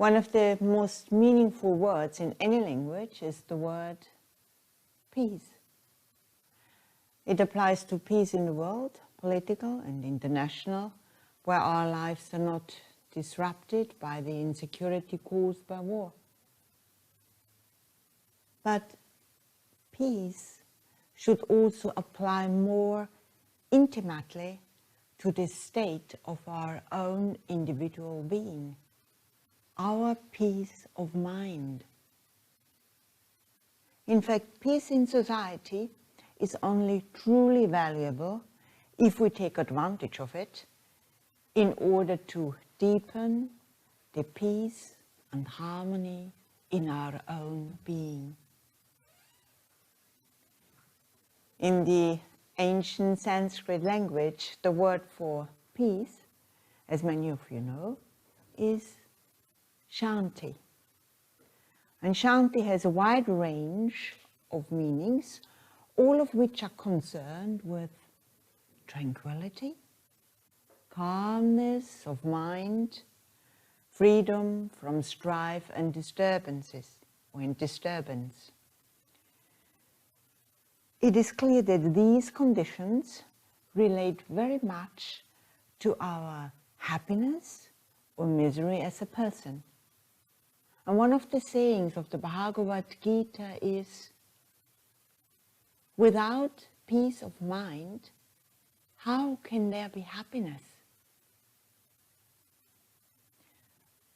One of the most meaningful words in any language is the word peace. It applies to peace in the world, political and international, where our lives are not disrupted by the insecurity caused by war. But peace should also apply more intimately to the state of our own individual being, our peace of mind. In fact, peace in society is only truly valuable if we take advantage of it in order to deepen the peace and harmony in our own being. In the ancient Sanskrit language, the word for peace, as many of you know, is Shanti. And Shanti has a wide range of meanings, all of which are concerned with tranquility, calmness of mind, freedom from strife and disturbances, or disturbance. It is clear that these conditions relate very much to our happiness or misery as a person. And one of the sayings of the Bhagavad Gita is, without peace of mind, how can there be happiness?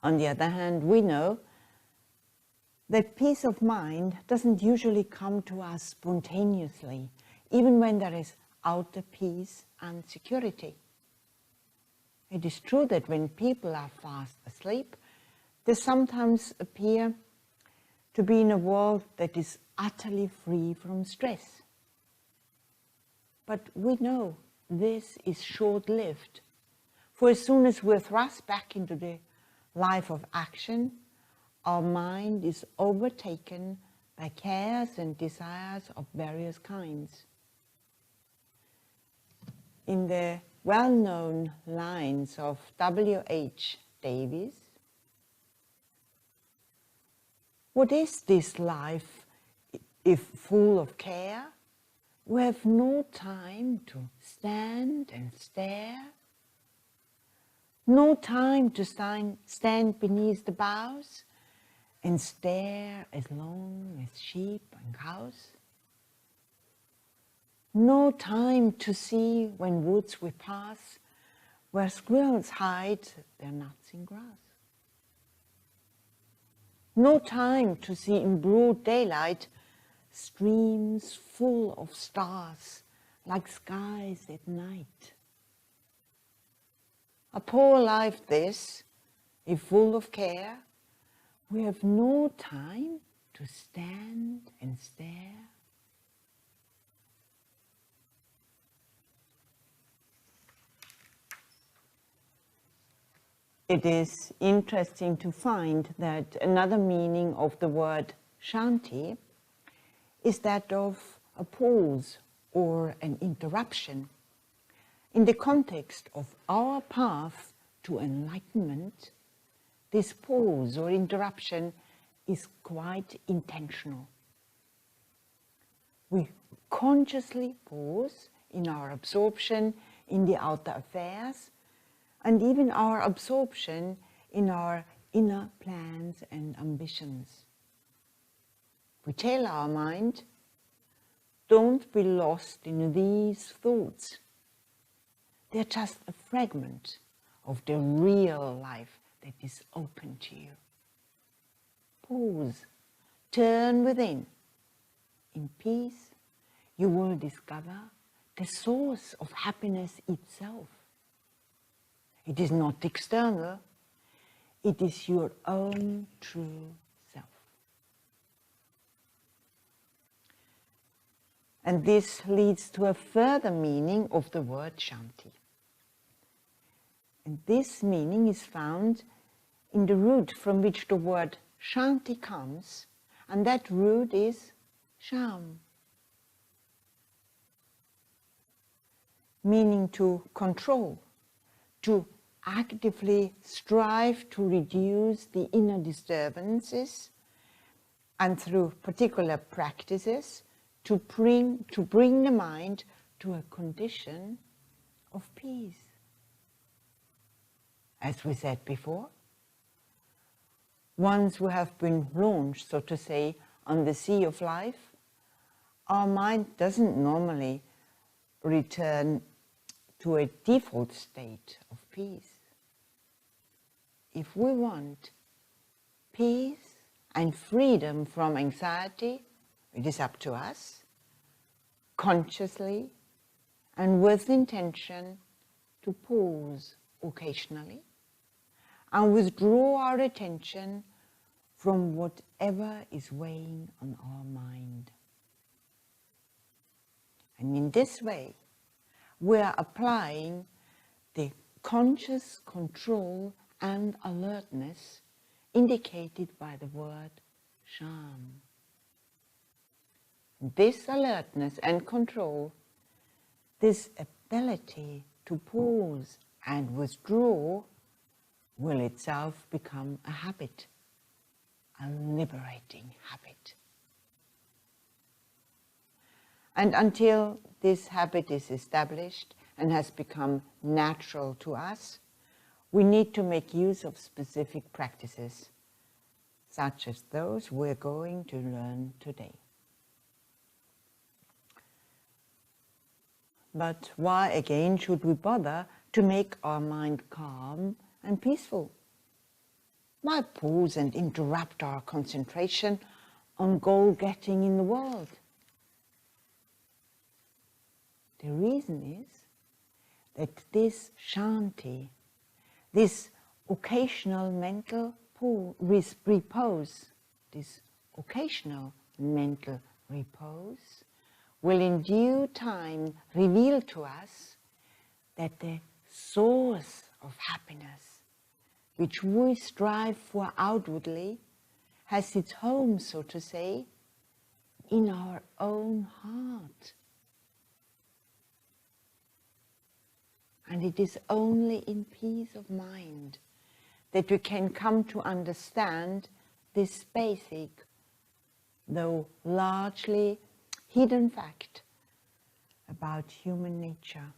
On the other hand, we know that peace of mind doesn't usually come to us spontaneously, even when there is outer peace and security. It is true that when people are fast asleep, they sometimes appear to be in a world that is utterly free from stress. But we know this is short-lived, for as soon as we're thrust back into the life of action, our mind is overtaken by cares and desires of various kinds. In the well-known lines of W.H. Davies, what is this life if full of care? We have no time to stand and stare, no time to stand beneath the boughs and stare as long as sheep and cows. No time to see when woods we pass, where squirrels hide their nuts in grass. No time to see in broad daylight streams full of stars like skies at night. A poor life this, if full of care, we have no time to stand and stare. It is interesting to find that another meaning of the word Shanti is that of a pause or an interruption. In the context of our path to enlightenment, this pause or interruption is quite intentional. We consciously pause in our absorption in the outer affairs, and even our absorption in our inner plans and ambitions. We tell our mind, don't be lost in these thoughts. They're just a fragment of the real life that is open to you. Pause, turn within. In peace, you will discover the source of happiness itself. It is not external, it is your own true self. And this leads to a further meaning of the word Shanti. And this meaning is found in the root from which the word Shanti comes, and that root is sham, meaning to control, to actively strive to reduce the inner disturbances, and through particular practices to bring the mind to a condition of peace. As we said before, once we have been launched, so to say, on the sea of life, our mind doesn't normally return to a default state of peace. If we want peace and freedom from anxiety, it is up to us, consciously and with intention, to pause occasionally and withdraw our attention from whatever is weighing on our mind. And in this way, we are applying the conscious control and alertness indicated by the word sham. This alertness and control, this ability to pause and withdraw, will itself become a habit, a liberating habit. And until this habit is established and has become natural to us, we need to make use of specific practices, such as those we're going to learn today. But why again should we bother to make our mind calm and peaceful? Why pause and interrupt our concentration on goal-getting in the world? The reason is that this Shanti, this occasional mental repose, this occasional mental repose, will in due time reveal to us that the source of happiness, which we strive for outwardly, has its home, so to say, in our own heart. And it is only in peace of mind that we can come to understand this basic, though largely hidden fact about human nature,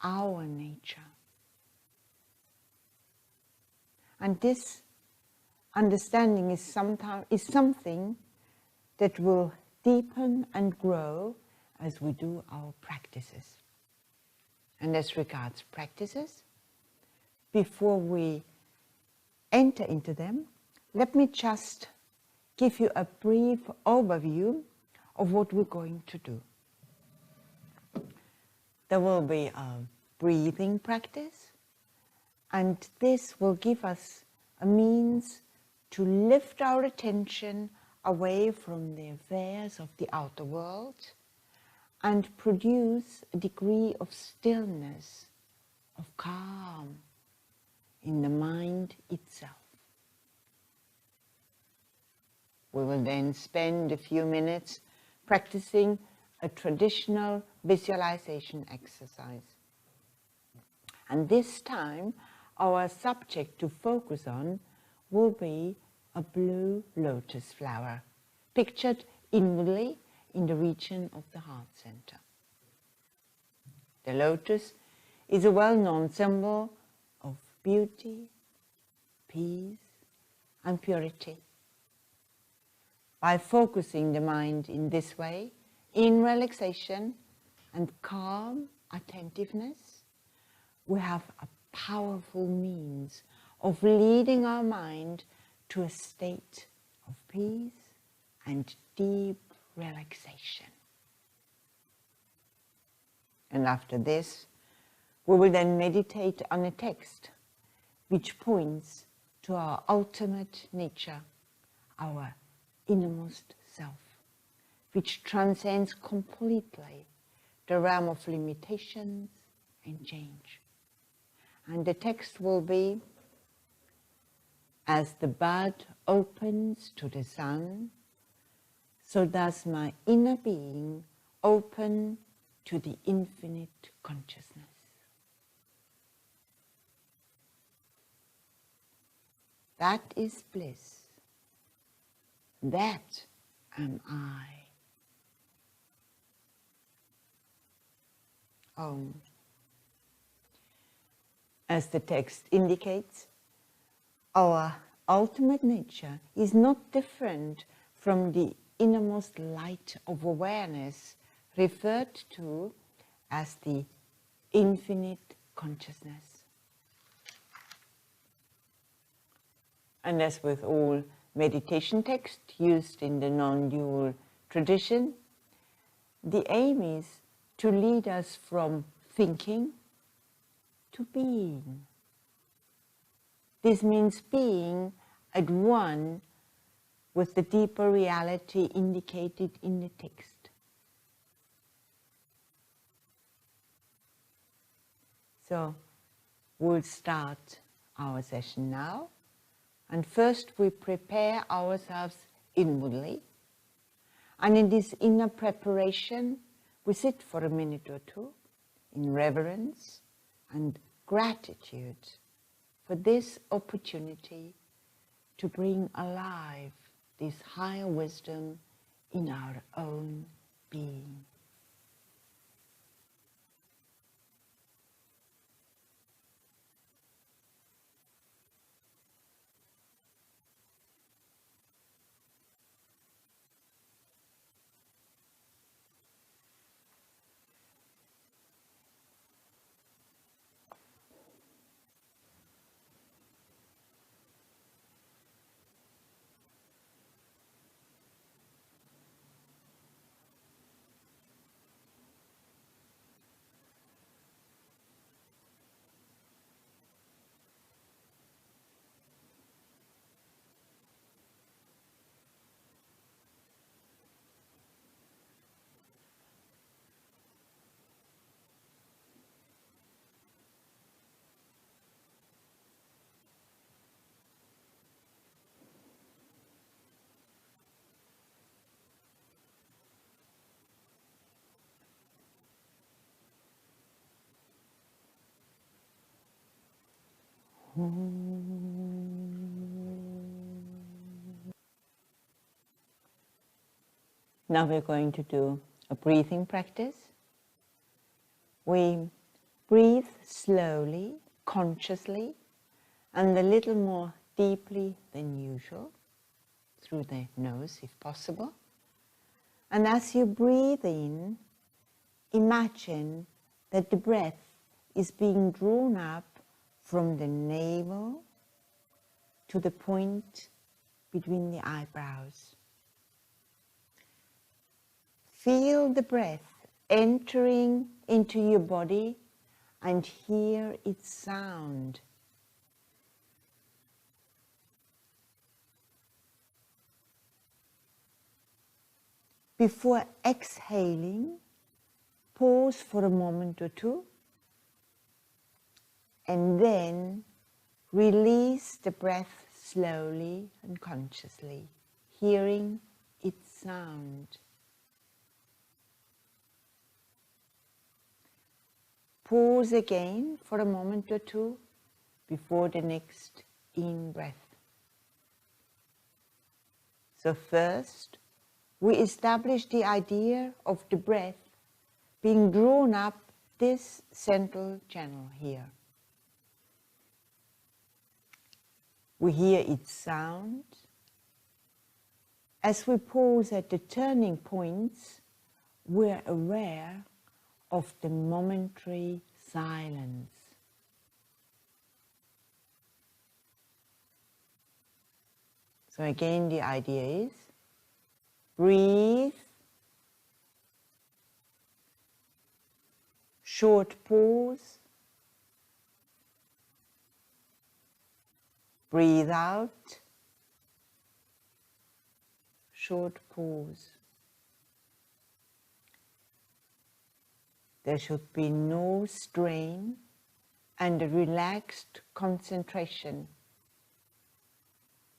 our nature. And this understanding is something that will deepen and grow as we do our practices. And as regards practices, before we enter into them, let me just give you a brief overview of what we're going to do. There will be a breathing practice, and this will give us a means to lift our attention away from the affairs of the outer world and produce a degree of stillness, of calm in the mind itself. We will then spend a few minutes practicing a traditional visualization exercise. And this time, our subject to focus on will be a blue lotus flower, pictured inwardly in the region of the heart center. The lotus is a well-known symbol of beauty, peace, and purity. By focusing the mind in this way, in relaxation and calm attentiveness, we have a powerful means of leading our mind to a state of peace and deep relaxation. And after this, we will then meditate on a text which points to our ultimate nature, our innermost self, which transcends completely the realm of limitations and change. And the text will be, "As the bud opens to the sun, so does my inner being open to the infinite consciousness." That is bliss. That am I. Om. As the text indicates, our ultimate nature is not different from the innermost light of awareness referred to as the infinite consciousness. And as with all meditation texts used in the non-dual tradition, the aim is to lead us from thinking to being. This means being at one with the deeper reality indicated in the text. So we'll start our session now, and first we prepare ourselves inwardly, and in this inner preparation we sit for a minute or two in reverence and gratitude for this opportunity to bring alive this higher wisdom in our own being. Now we're going to do a breathing practice. We breathe slowly, consciously, and a little more deeply than usual, through the nose if possible. And as you breathe in, imagine that the breath is being drawn up from the navel to the point between the eyebrows. Feel the breath entering into your body and hear its sound. Before exhaling, pause for a moment or two, and then release the breath slowly and consciously, hearing its sound. Pause again for a moment or two before the next in-breath. So first, we establish the idea of the breath being drawn up this central channel here. We hear its sound. As we pause at the turning points, we're aware of the momentary silence. So again, the idea is breathe, short pause, breathe out, short pause. There should be no strain and a relaxed concentration.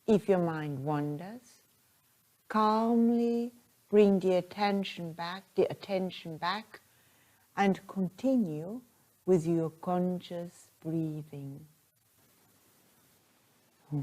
If your mind wanders, calmly bring the attention back, and continue with your conscious breathing. We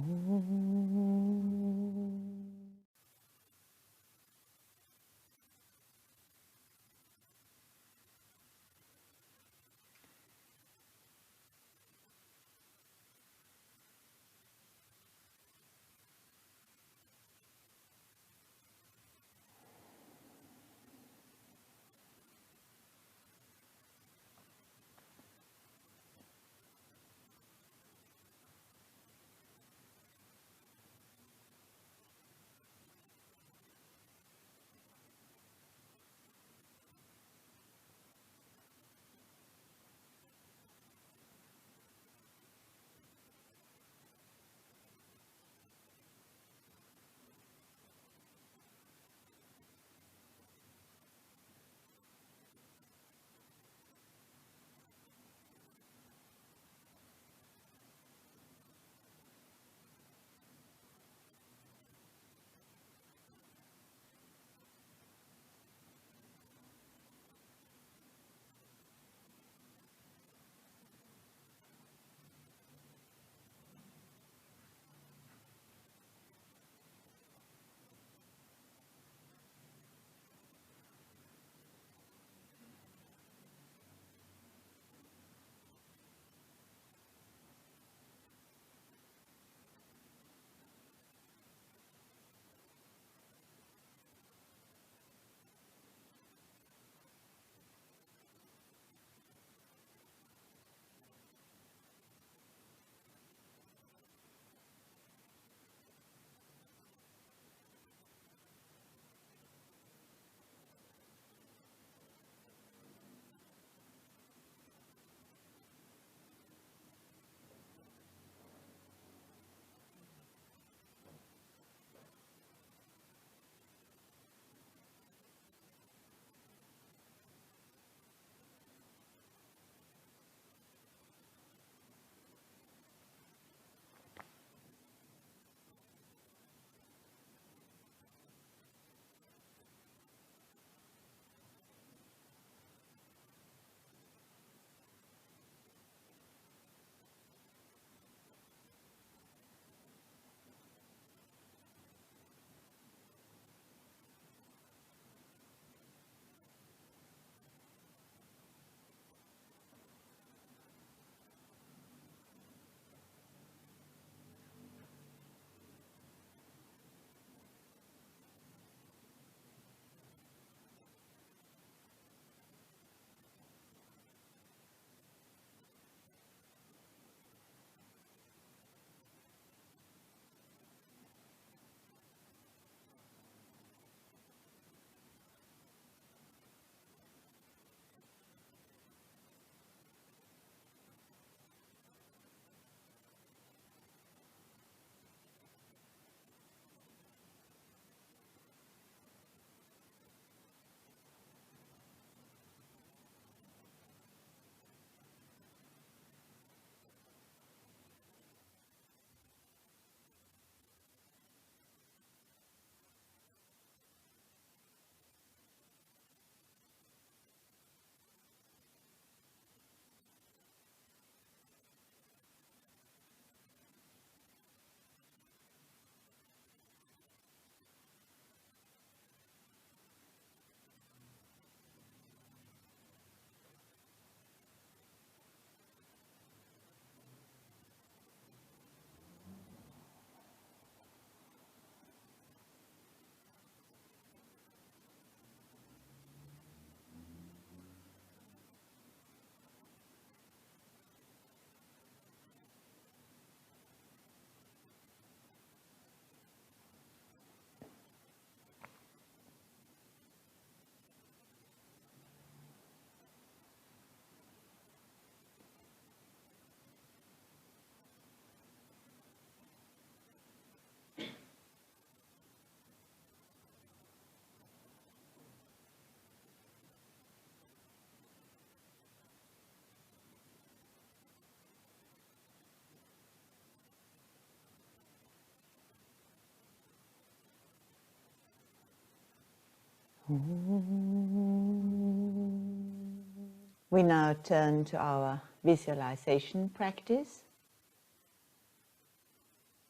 now turn to our visualization practice.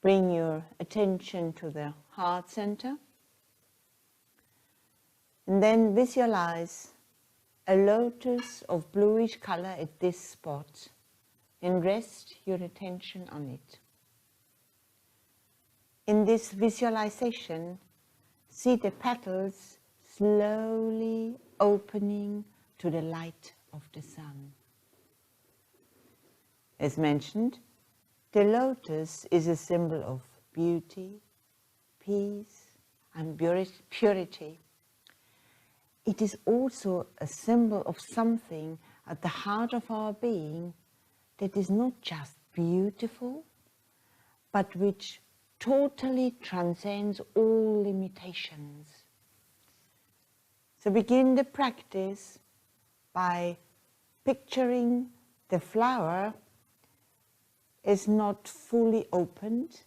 Bring your attention to the heart center, and then visualize a lotus of bluish color at this spot, and rest your attention on it. In this visualization, see the petals slowly opening to the light of the sun. As mentioned, the lotus is a symbol of beauty, peace, and purity. It is also a symbol of something at the heart of our being that is not just beautiful, but which totally transcends all limitations. So begin the practice by picturing the flower is not fully opened,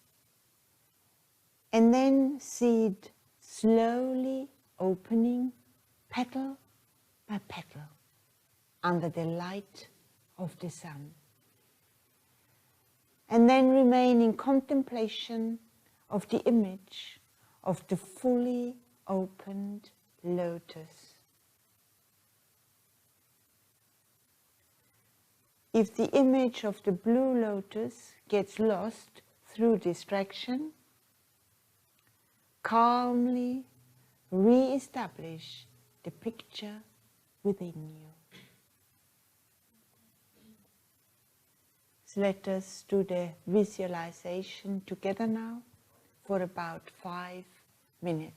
and then see it slowly opening petal by petal under the light of the sun. And then remain in contemplation of the image of the fully opened lotus. If the image of the blue lotus gets lost through distraction, calmly re-establish the picture within you. So let us do the visualization together now for about 5 minutes.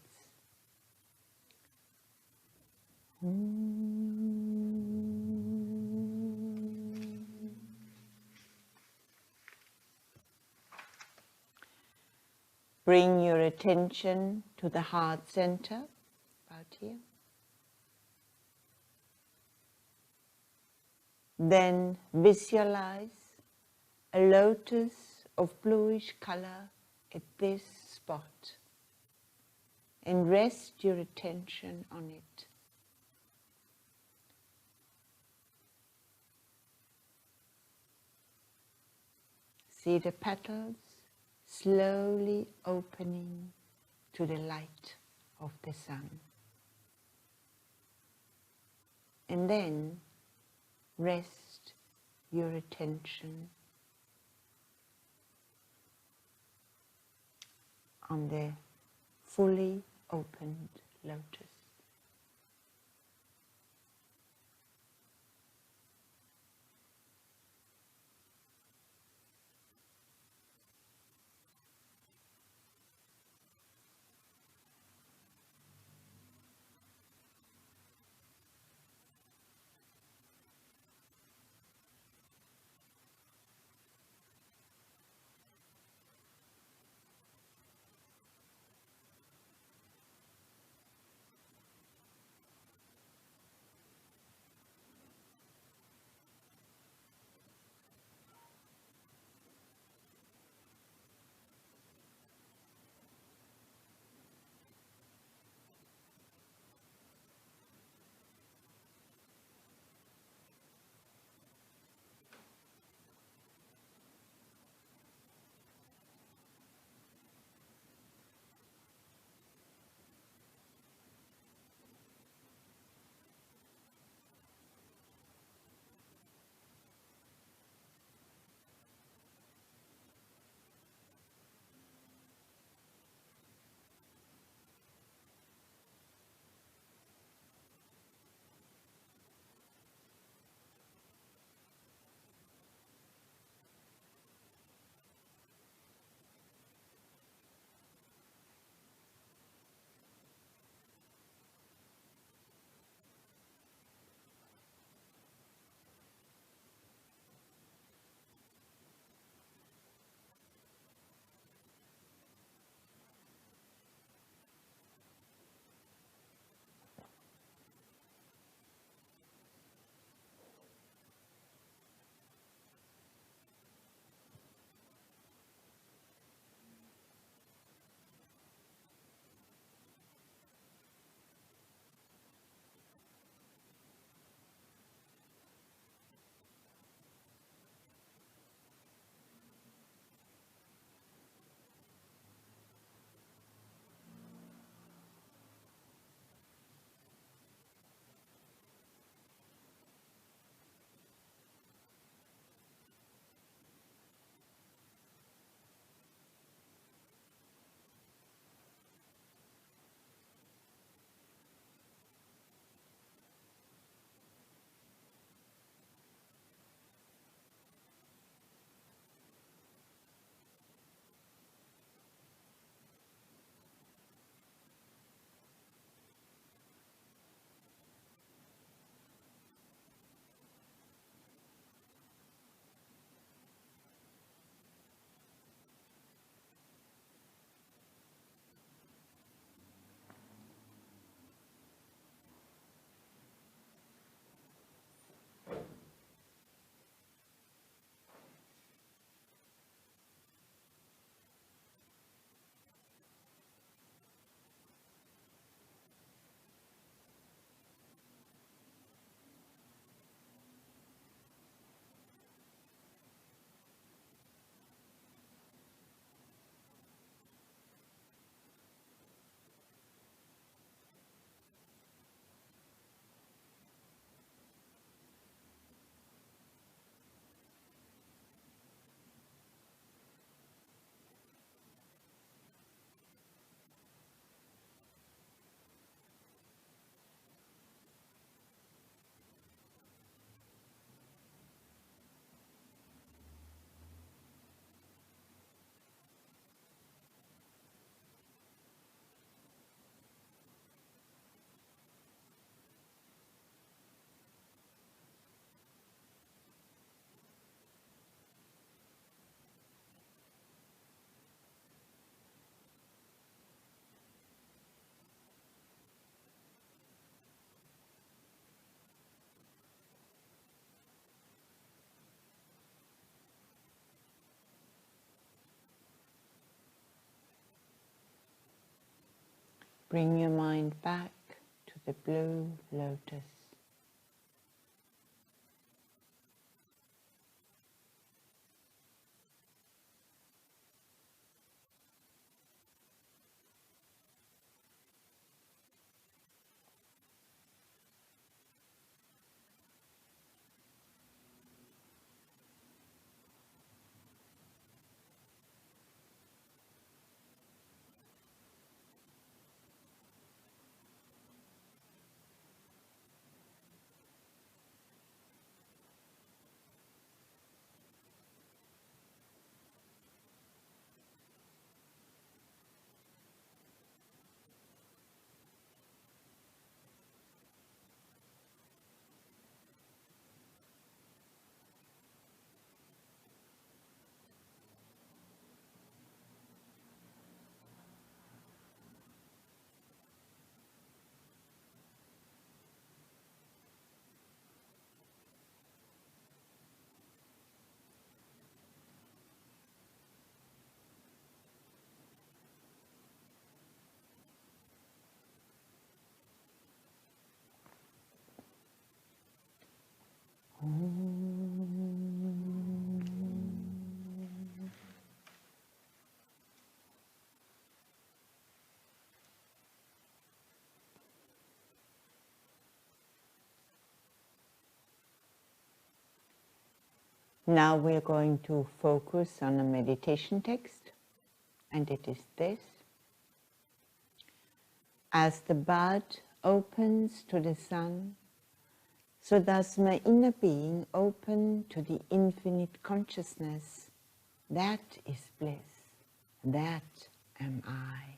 Bring your attention to the heart center, about here. Then visualize a lotus of bluish color at this spot, and rest your attention on it. See the petals slowly opening to the light of the sun. And then rest your attention on the fully opened lotus. Bring your mind back to the blue lotus. Now we're going to focus on a meditation text, and it is this. As the bud opens to the sun, so does my inner being open to the infinite consciousness. That is bliss. That am I.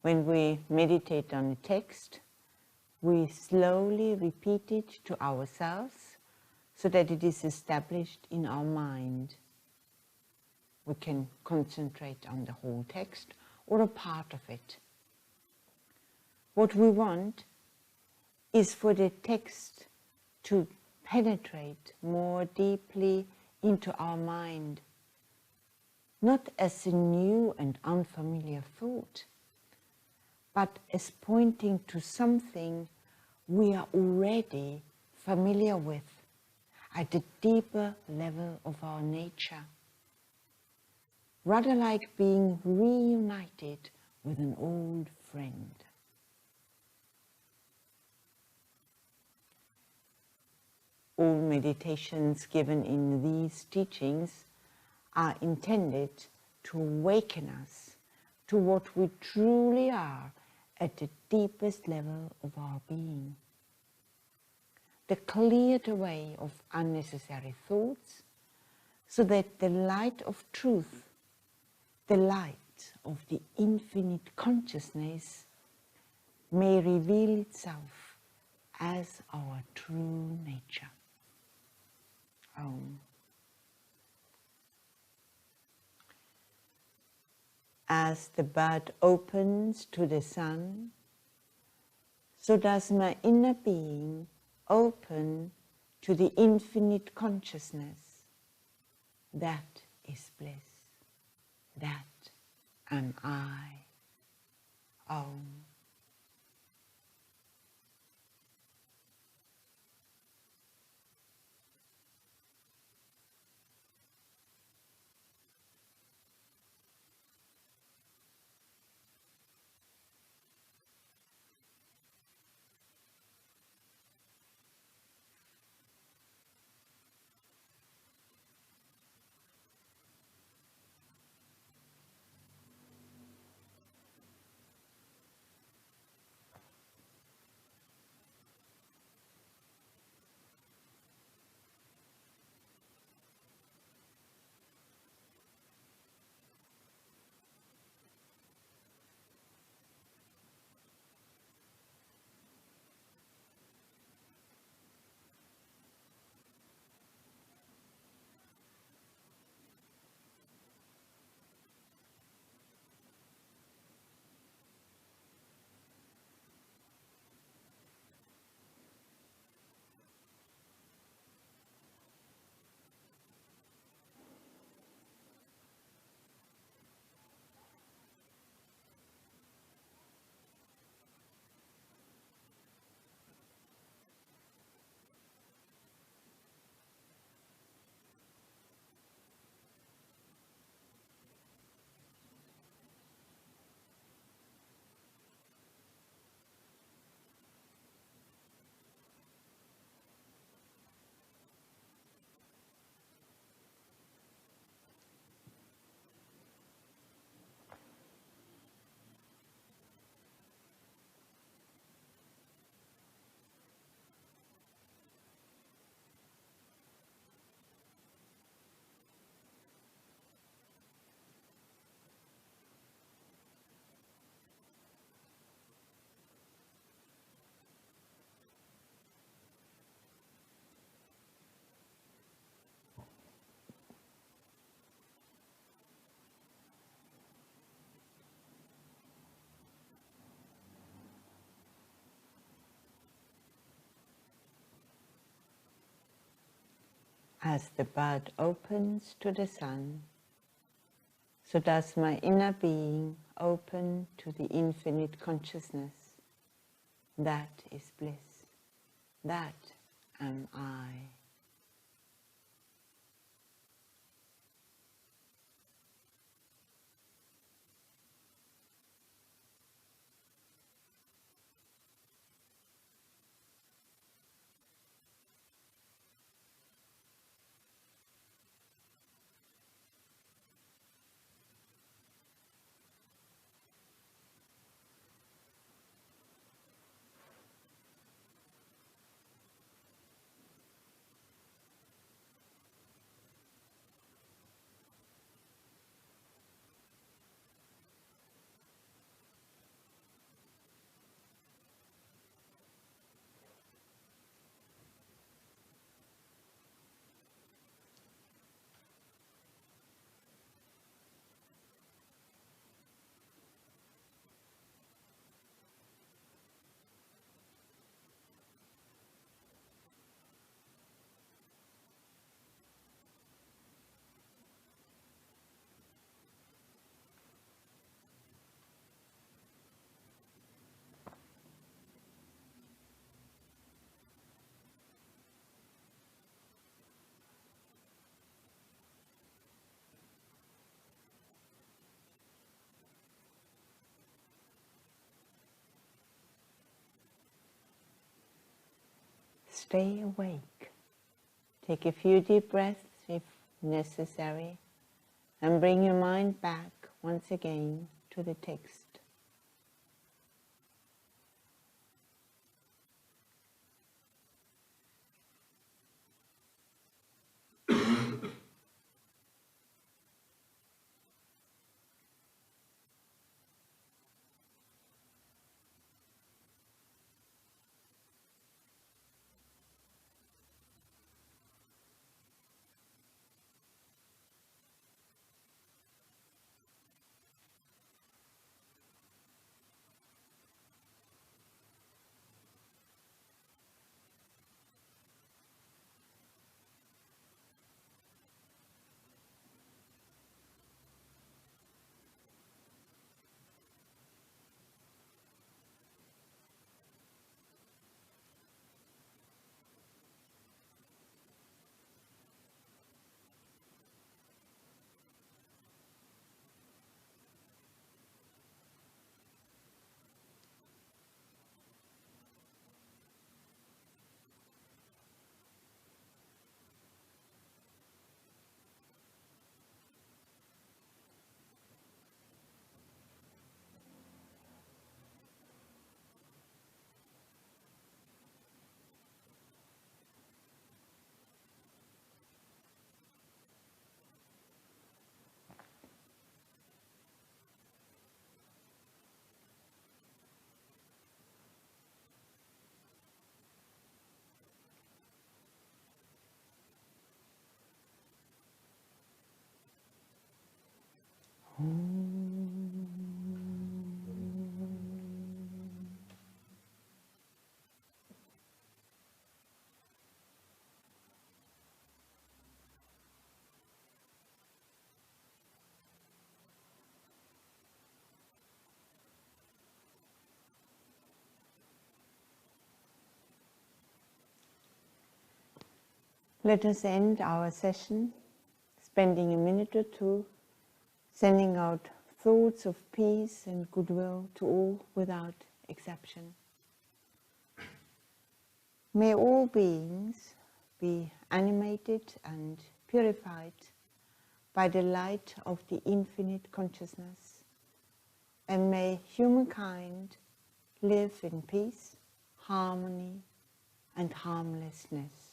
When we meditate on a text, we slowly repeat it to ourselves so that it is established in our mind. We can concentrate on the whole text or a part of it. What we want is for the text to penetrate more deeply into our mind, not as a new and unfamiliar thought, but as pointing to something we are already familiar with at a deeper level of our nature, rather like being reunited with an old friend. All meditations given in these teachings are intended to awaken us to what we truly are at the deepest level of our being. The cleared away of unnecessary thoughts, so that the light of truth, the light of the infinite consciousness, may reveal itself as our true nature. Om. As the bud opens to the sun, so does my inner being open to the infinite consciousness. That is bliss. That am I. Om. As the bud opens to the sun, so does my inner being open to the infinite consciousness. That is bliss. That am I. Stay awake. Take a few deep breaths if necessary, and bring your mind back once again to the text. Let us end our session spending a minute or two sending out thoughts of peace and goodwill to all without exception. May all beings be animated and purified by the light of the infinite consciousness, and may humankind live in peace, harmony, and harmlessness.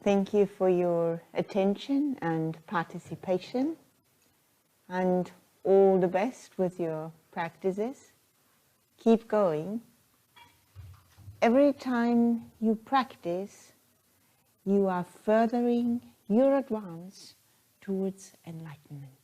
Thank you for your attention and participation, and all the best with your practices. Keep going. Every time you practice, you are furthering your advance towards enlightenment.